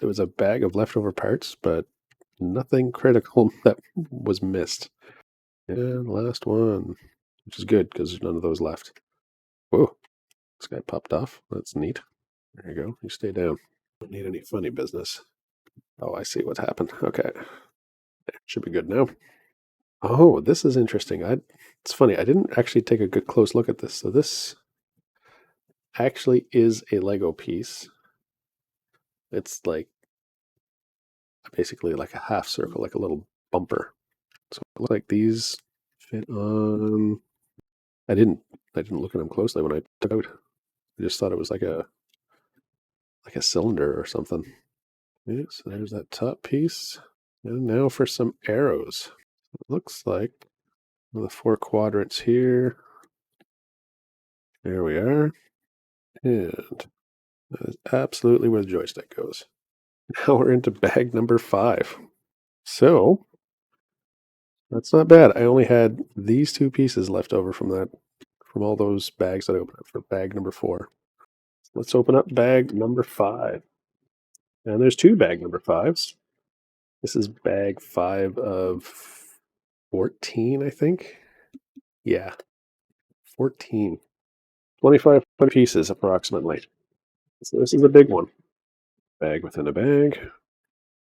S1: there was a bag of leftover parts, but nothing critical that was missed. And last one, which is good because there's none of those left. Whoa, this guy popped off. That's neat. There you go. You stay down. Don't need any funny business. Oh, I see what happened. Okay. Should be good now. Oh, this is interesting. It's funny. I didn't actually take a good close look at this. So this actually is a Lego piece. It's like basically like a half circle, like a little bumper. So it looks like these fit on. I didn't look at them closely when I took it out. I just thought it was like a cylinder or something. Yeah, so there's that top piece. And now for some arrows. It looks like the four quadrants here. There we are. And that is absolutely where the joystick goes. Now we're into bag number 5. So that's not bad. I only had these two pieces left over from all those bags that I opened up for bag number 4. Let's open up bag number 5. And there's two bag number 5s. This is bag 5 of 14, I think. Yeah, 14. 25 pieces approximately. So this is a big one. Bag within a bag.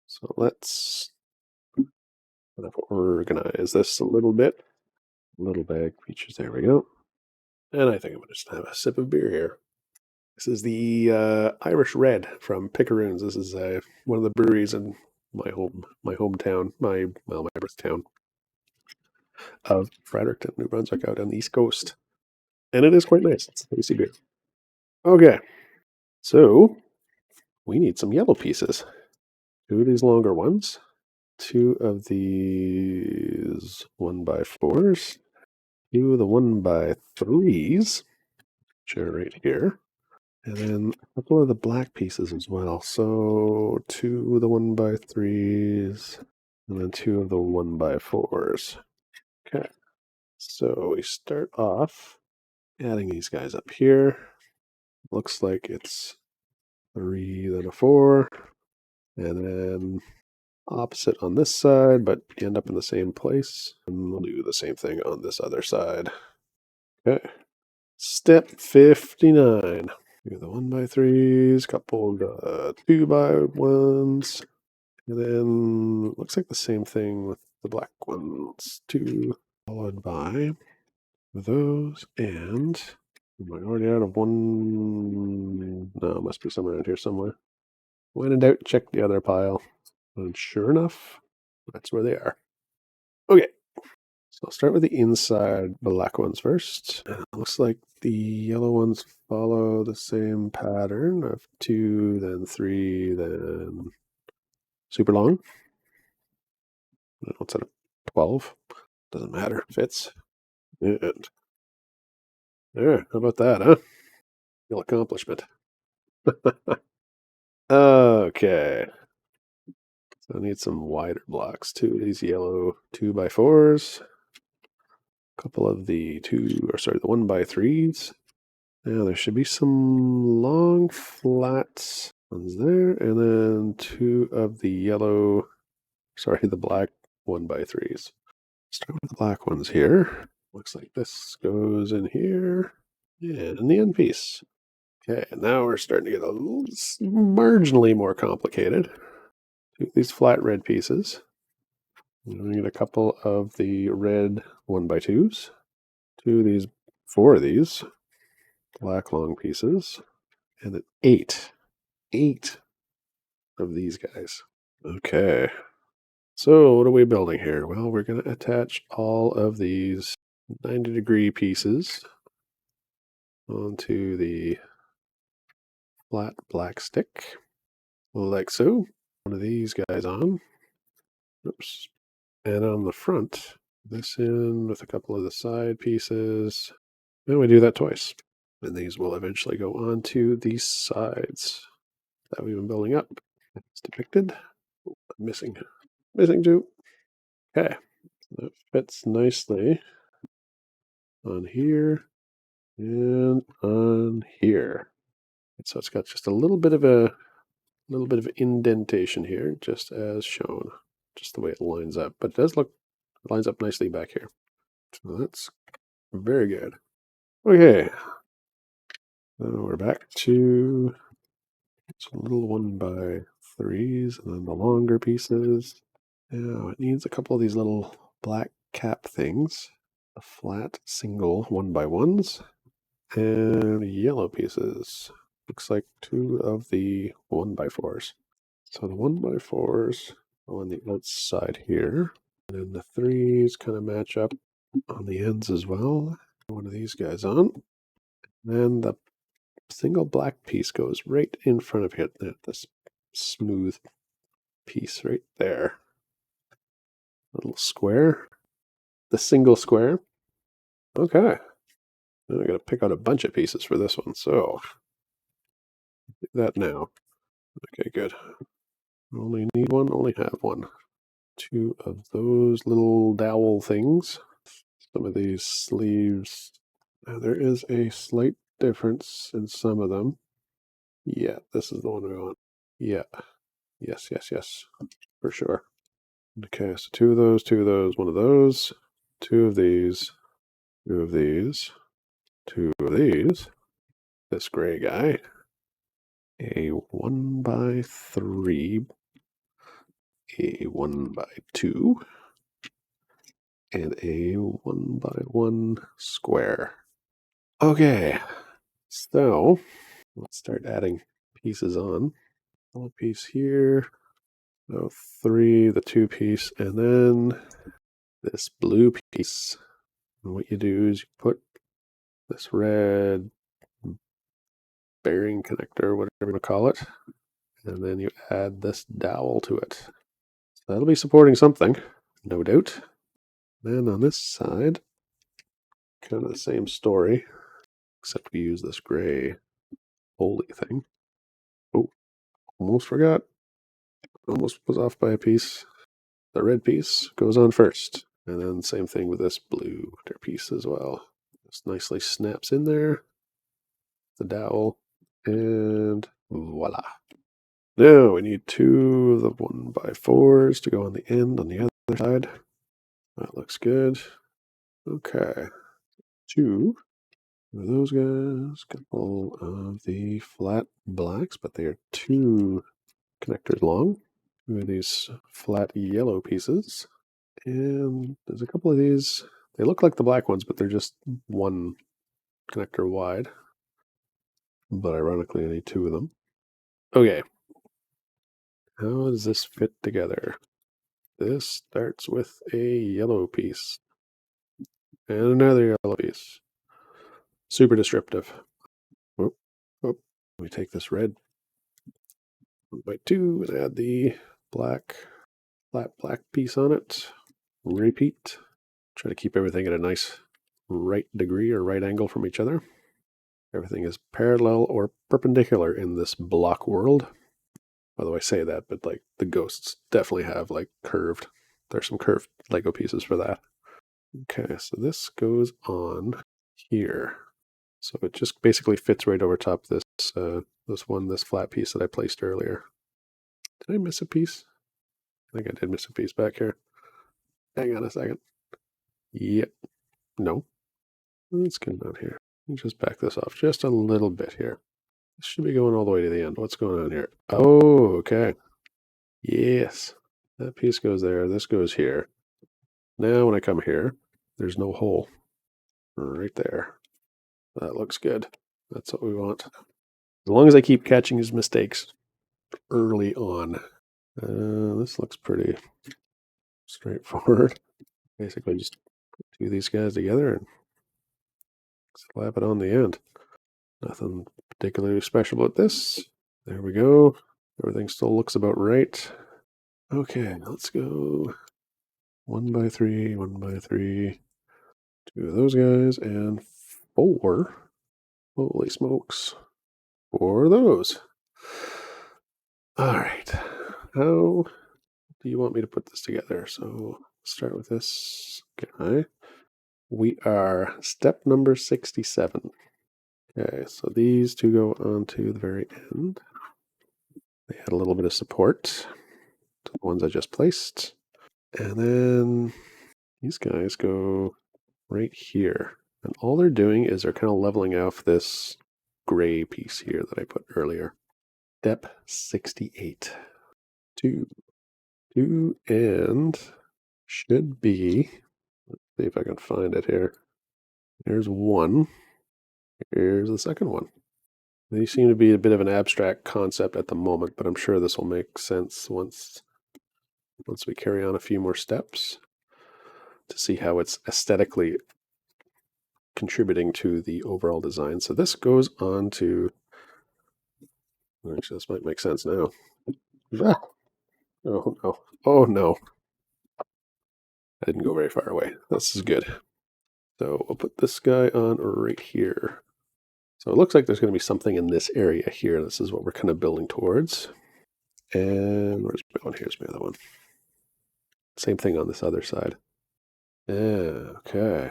S1: So let's kind of organize this a little bit. Little bag features. There we go. And I think I'm going to just have a sip of beer here. This is the Irish Red from Picaroons. This is one of the breweries in my hometown, my birth town of Fredericton, New Brunswick, out on the East Coast. And it is quite nice. It's tasty beer. Okay, so we need some yellow pieces. 2 of these longer ones, 2 of these 1x4s, 2 of the 1x3s, which are right here, and then a couple of the black pieces as well. So 2 of the 1x3s, and then 2 of the 1x4s. Okay, so we start off adding these guys up here. Looks like it's 3, then a 4, and then opposite on this side, but end up in the same place. And we'll do the same thing on this other side. Okay. Step 59. Do the 1x3s, couple of 2x1s, and then looks like the same thing with the black ones. 2 followed by those, and am I already out of one? No, must be somewhere around here somewhere. When in doubt, check the other pile. And sure enough, that's where they are. Okay, so I'll start with the inside black ones first. It looks like the yellow ones follow the same pattern of 2, then 3, then super long. What's that, 12? Doesn't matter, fits. And there, how about that, huh? Real accomplishment. Okay. So I need some wider blocks. 2 of these yellow 2x4s. A couple of the 1x3s. Now there should be some long flat ones there, and then 2 of the the black 1x3s. Start with the black ones here. Looks like this goes in here, and in the end piece. Okay, now we're starting to get a little marginally more complicated. 2 of these flat red pieces. We need a couple of the red 1x2s. 4 of these black long pieces, and then 8 of these guys. Okay, so what are we building here? Well, we're going to attach all of these 90-degree pieces onto the flat black stick. like so. One of these guys on. Oops. And on the front, this in with a couple of the side pieces. And we do that twice. And these will eventually go onto these sides that we've been building up. It's depicted. Missing two. Okay. That fits nicely on here and on here. So it's got just a little bit of indentation here, just as shown, just the way it lines up. But it lines up nicely back here. So that's very good. Okay. We're back to some little 1x3s and then the longer pieces. Now it needs a couple of these little black cap things, the flat single 1x1s, and yellow pieces. Looks like 2 of the 1x4s. So the 1x4s on the outside here, and then the 3s kind of match up on the ends as well. One of these guys on. Then the single black piece goes right in front of it. This smooth piece right there. Little square. The single square. Okay. Then I got to pick out a bunch of pieces for this one. So do that now. Okay, good. Only need one, only have one. 2 of those little dowel things. Some of these sleeves. Now there is a slight difference in some of them. Yeah, this is the one we want. Yeah. Yes, for sure. Okay, so 2 of those, 2 of those, 1 of those, 2 of these, 2 of these, 2 of these, this gray guy, a 1x3, a 1x2, and a 1x1 square. Okay, so let's start adding pieces on. A piece here, so 3, the 2 piece, and then this blue piece. And what you do is you put this red bearing connector, whatever you want to call it, and then you add this dowel to it. So that'll be supporting something, no doubt. Then on this side, kind of the same story, except we use this gray holy thing. Oh, almost forgot. Almost was off by a piece. The red piece goes on first, and then same thing with this blue piece as well. This nicely snaps in there, the dowel, and voila. Now we need 2 of the 1x4s to go on the end on the other side. That looks good. Okay. 2 of those guys. Couple of the flat blacks, but they are 2 connectors long. 2 of these flat yellow pieces. And there's a couple of these. They look like the black ones, but they're just 1 connector wide. But ironically, I need 2 of them. Okay. How does this fit together? This starts with a yellow piece. And another yellow piece. Super descriptive. Oh, oh. We take this red 1x2 and add the black, flat black piece on it. Repeat. Try to keep everything at a nice right degree or right angle from each other. Everything is parallel or perpendicular in this block world. Although I say that, but like the ghosts definitely have like curved. There's some curved Lego pieces for that. Okay, so this goes on here. So it just basically fits right over top this this flat piece that I placed earlier. Did I miss a piece? I think I did miss a piece back here. Hang on a second. Yep. No. Let's get down here. Just back this off just a little bit here. This should be going all the way to the end. What's going on here? Oh, okay. Yes. That piece goes there. This goes here. Now when I come here, there's no hole. Right there. That looks good. That's what we want. As long as I keep catching his mistakes early on. This looks pretty straightforward. Basically just put 2 of these guys together and slap it on the end. Nothing particularly special about this. There we go. Everything still looks about right. Okay, let's go 1x3, 1x3. 2 of those guys, and 4. Holy smokes. 4 of those. All right. How do you want me to put this together? So start with this guy. We are step number 67. Okay, so these two go on to the very end. They add a little bit of support to the ones I just placed. And then these guys go right here. And all they're doing is they're kind of leveling off this gray piece here that I put earlier. Step 68. 2, 2, and should be, let's see if I can find it here. Here's 1. Here's the second one. They seem to be a bit of an abstract concept at the moment, but I'm sure this will make sense once we carry on a few more steps to see how it's aesthetically contributing to the overall design. So this goes on to, actually this might make sense now. Ah, oh no, oh no. I didn't go very far away. This is good. So we'll put this guy on right here. So it looks like there's going to be something in this area here. This is what we're kind of building towards. And where's my one? Here's my other one. Same thing on this other side. Yeah, okay.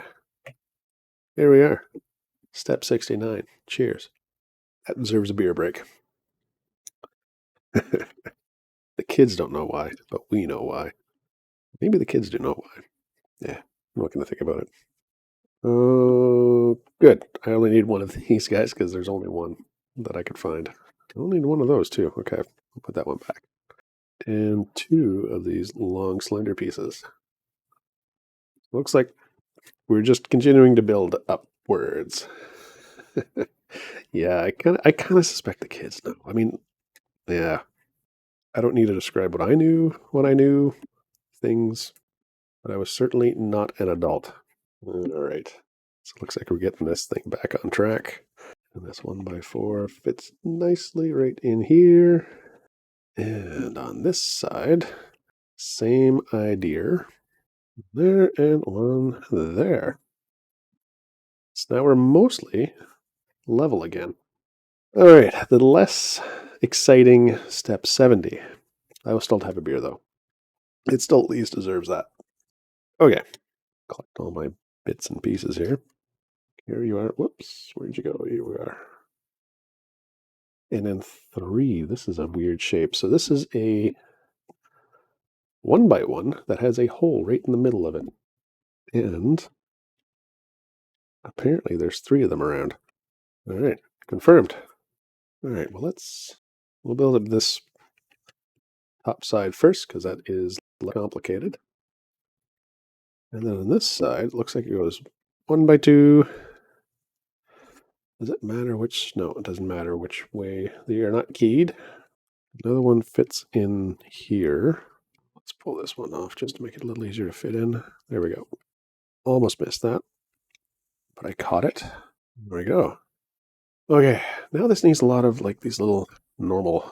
S1: Here we are. Step 69. Cheers. That deserves a beer break. The kids don't know why, but we know why. Maybe the kids do know why. Yeah, I'm not going to think about it. Oh, good. I only need one of these guys because there's only one that I could find. I only need one of those too. Okay, I'll put that one back. And 2 of these long slender pieces. Looks like we're just continuing to build upwards. Yeah, I kind of suspect the kids know. I mean, yeah, I don't need to describe what I knew things, but I was certainly not an adult. All right, so it looks like we're getting this thing back on track. And this 1x4 fits nicely right in here. And on this side, same idea. There and one there. So now we're mostly level again. All right, the less exciting step 70. I will still have a beer though. It still at least deserves that. Okay, collect all my bits and pieces here. Here you are. Whoops, where'd you go? Here we are. And then 3, this is a weird shape. So this is a 1x1 that has a hole right in the middle of it. And apparently there's 3 of them around. All right, confirmed. All right, well, we'll build up this top side first because that is complicated. And then on this side, it looks like it goes 1x2. Does it matter which? No, it doesn't matter which way. They are not keyed. Another one fits in here. Let's pull this one off just to make it a little easier to fit in. There we go. Almost missed that, but I caught it. There we go. Okay, now this needs a lot of like these little normal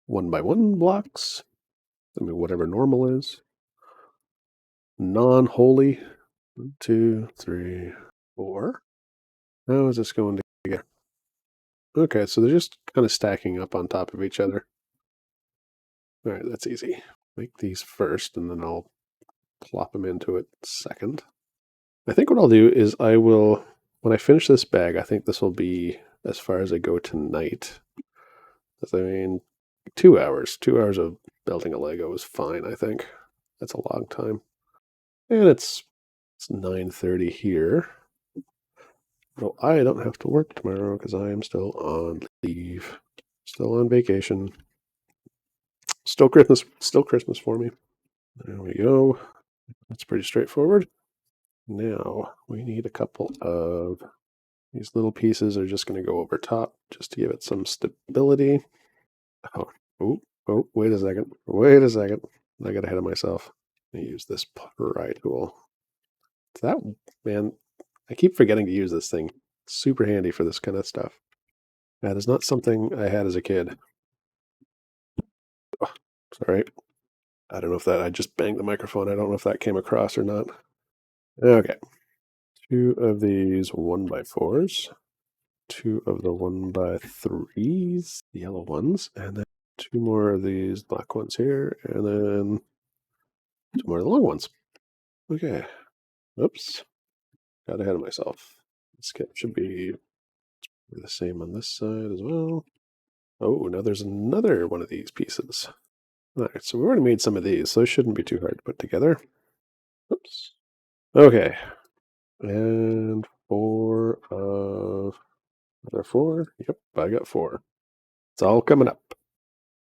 S1: 1x1 blocks. I mean, whatever normal is. Non-holy. 1, 2, 3, 4. How is this going together? Okay, so they're just kind of stacking up on top of each other. All right, that's easy. Make these first, and then I'll plop them into it second. I think what I'll do is when I finish this bag, I think this will be as far as I go tonight. Because I mean, 2 hours. 2 hours of building a Lego is fine, I think. That's a long time. And it's 9:30 here. Well, I don't have to work tomorrow because I am still on leave. Still on vacation. Still Christmas for me. There we go. That's pretty straightforward. Now we need a couple of these little pieces are just going to go over top just to give it some stability. Oh, wait a second. Wait a second. I got ahead of myself. I use this pry tool. That, man, I keep forgetting to use this thing. It's super handy for this kind of stuff. That is not something I had as a kid. Sorry. I don't know if that, I just banged the microphone. I don't know if that came across or not. Okay. 2 of these 1x4s. 2 of the 1x3s, the yellow ones, and then 2 more of these black ones here, and then 2 more of the long ones. Okay. Oops. Got ahead of myself. This should be the same on this side as well. Oh, now there's another one of these pieces. All right, so we already made some of these, so it shouldn't be too hard to put together. Oops. Okay. And 4 of another 4. Yep, I got 4. It's all coming up.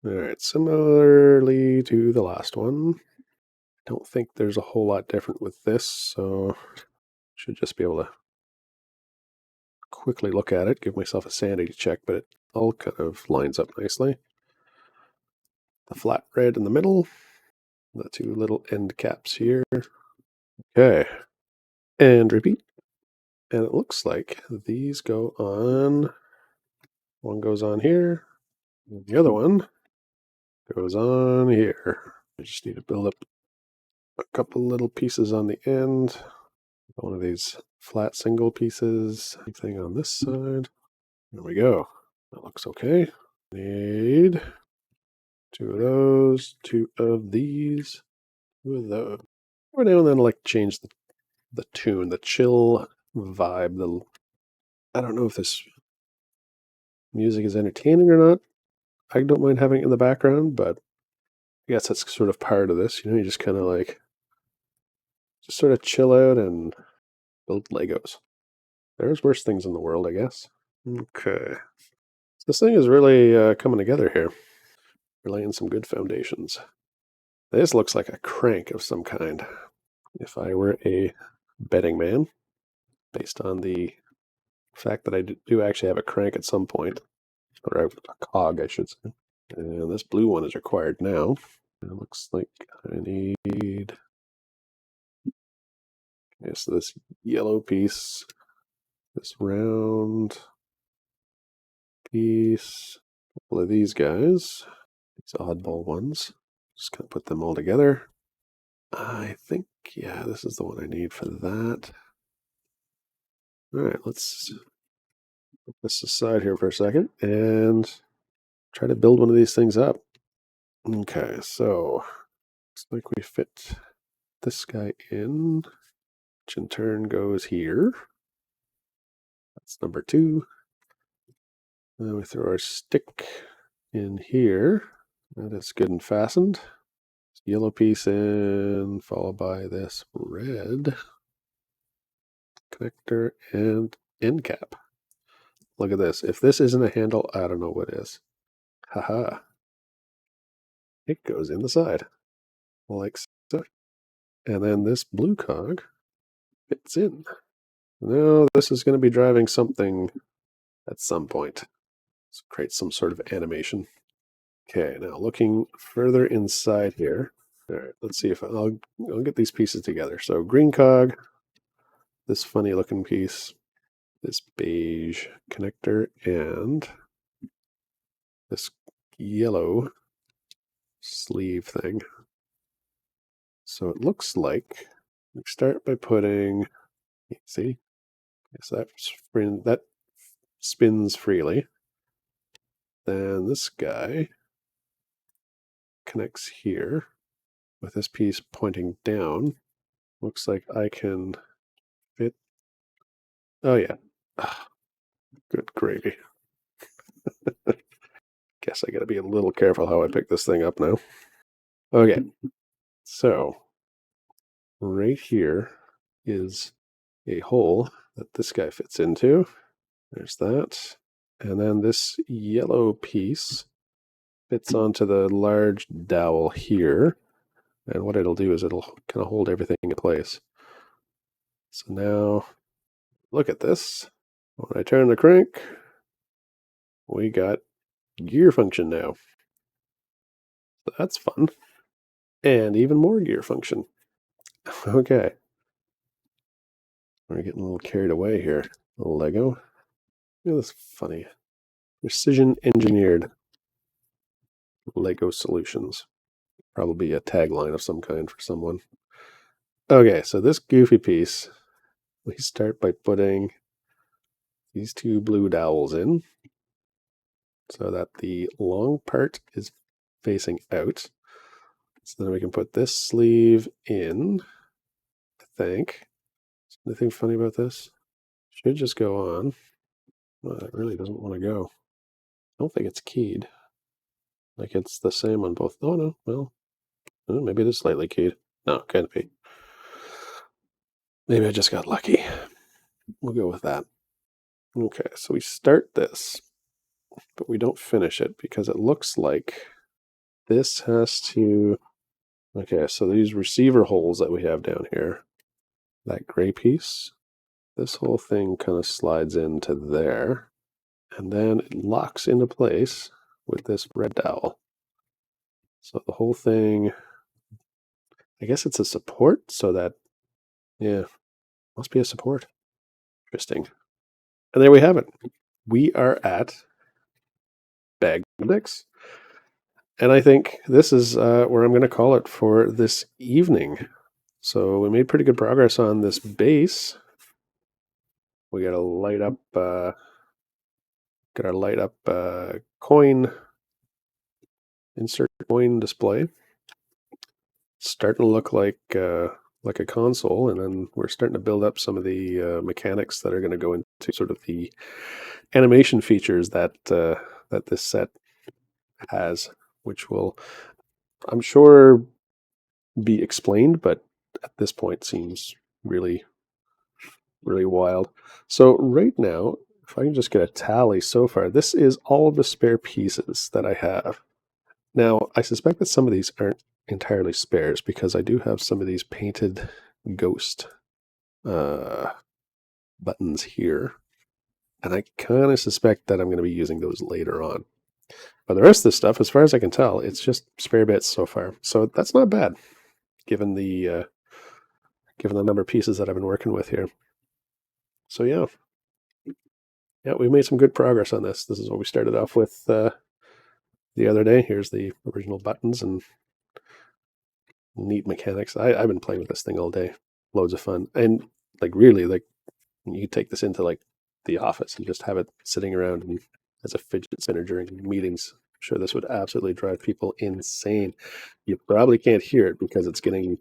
S1: All right, similarly to the last one. I don't think there's a whole lot different with this, so should just be able to quickly look at it, give myself a sanity check, but it all kind of lines up nicely. The flat red in the middle, the 2 little end caps here. Okay, and repeat. And it looks like these go on, one goes on here, and the other one goes on here. I just need to build up a couple little pieces on the end. One of these flat single pieces. Same thing on this side. There we go. That looks okay. Need 2 of those, 2 of these, 2 of those. Every now and then I like to change the tune, the chill vibe. I don't know if this music is entertaining or not. I don't mind having it in the background, but I guess that's sort of part of this. You just kind of like, just sort of chill out and build Legos. There's worse things in the world, I guess. Okay. This thing is really coming together here. We're laying some good foundations. This looks like a crank of some kind. If I were a betting man, based on the fact that I do actually have a crank at some point, or a cog, I should say. And this blue one is required now. It looks like I need, okay, so this yellow piece, this round piece, a couple of these guys, these oddball ones. Just kind of put them all together. I think, yeah, this is the one I need for that. All right, let's put this aside here for a second and try to build one of these things up. Okay, so looks like we fit this guy in, which in turn goes here. That's number 2. Then we throw our stick in here. That is good and fastened. Yellow piece in, followed by this red connector and end cap. Look at this. If this isn't a handle, I don't know what is. Haha. It goes in the side, like so. And then this blue cog fits in. Now this is going to be driving something at some point. Let's create some sort of animation. Okay, now looking further inside here. All right, let's see if I'll get these pieces together. So green cog, this funny looking piece, this beige connector, and this yellow sleeve thing. So it looks like we start by putting, see, yes, that spins freely. Then this guy connects here with this piece pointing down. Looks like I can fit. Oh yeah. Ah, good gravy. Guess I gotta be a little careful how I pick this thing up now. Okay. So right here is a hole that this guy fits into. There's that. And then this yellow piece fits onto the large dowel here. And what it'll do is it'll kind of hold everything in place. So now, look at this. When I turn the crank, we got gear function now. So that's fun. And even more gear function. Okay. We're getting a little carried away here. Lego. Look at this funny. Precision engineered Lego solutions. Probably a tagline of some kind for someone. Okay, so this goofy piece, we start by putting these two blue dowels in so that the long part is facing out. So then we can put this sleeve in, I think. Anything funny about this? Should just go on. Well, it really doesn't want to go. I don't think it's keyed. Like it's the same on both. Oh no, well, maybe it is slightly keyed. No, can't be. Maybe I just got lucky. We'll go with that. Okay, so we start this, but we don't finish it because it looks like this has to... Okay, so these receiver holes that we have down here, that gray piece, this whole thing kind of slides into there, and then it locks into place with this red dowel. So the whole thing, I guess it's a support, so that, yeah, must be a support. Interesting. And there we have it. We are at bag 6. And I think this is where I'm going to call it for this evening. So we made pretty good progress on this base. We got to light up, coin, insert coin display. Starting to look like a console, and then we're starting to build up some of the mechanics that are going to go into sort of the animation features that that this set has, which will, I'm sure, be explained, but at this point seems really, really wild. So right now, if I can just get a tally so far, this is all of the spare pieces that I have. Now, I suspect that some of these aren't entirely spares because I do have some of these painted ghost buttons here. And I kind of suspect that I'm going to be using those later on. But the rest of this stuff, as far as I can tell, it's just spare bits so far. So that's not bad, given the number of pieces that I've been working with here. So yeah, we've made some good progress on this. This is what we started off with the other day. Here's the original buttons and neat mechanics. I've been playing with this thing all day. Loads of fun. And like really, like you take this into like the office and just have it sitting around and as a fidget spinner during meetings. I'm sure this would absolutely drive people insane. You probably can't hear it because it's getting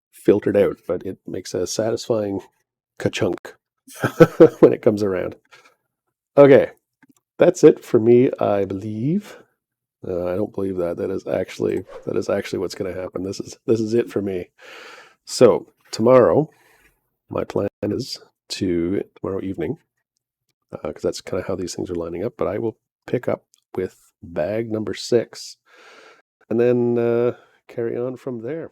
S1: filtered out, but it makes a satisfying ka-chunk when it comes around. Okay, that's it for me, I believe. I don't believe that. That is actually what's going to happen. This is it for me. So tomorrow, my plan is tomorrow evening, because that's kind of how these things are lining up. But I will pick up with bag number 6, and then carry on from there.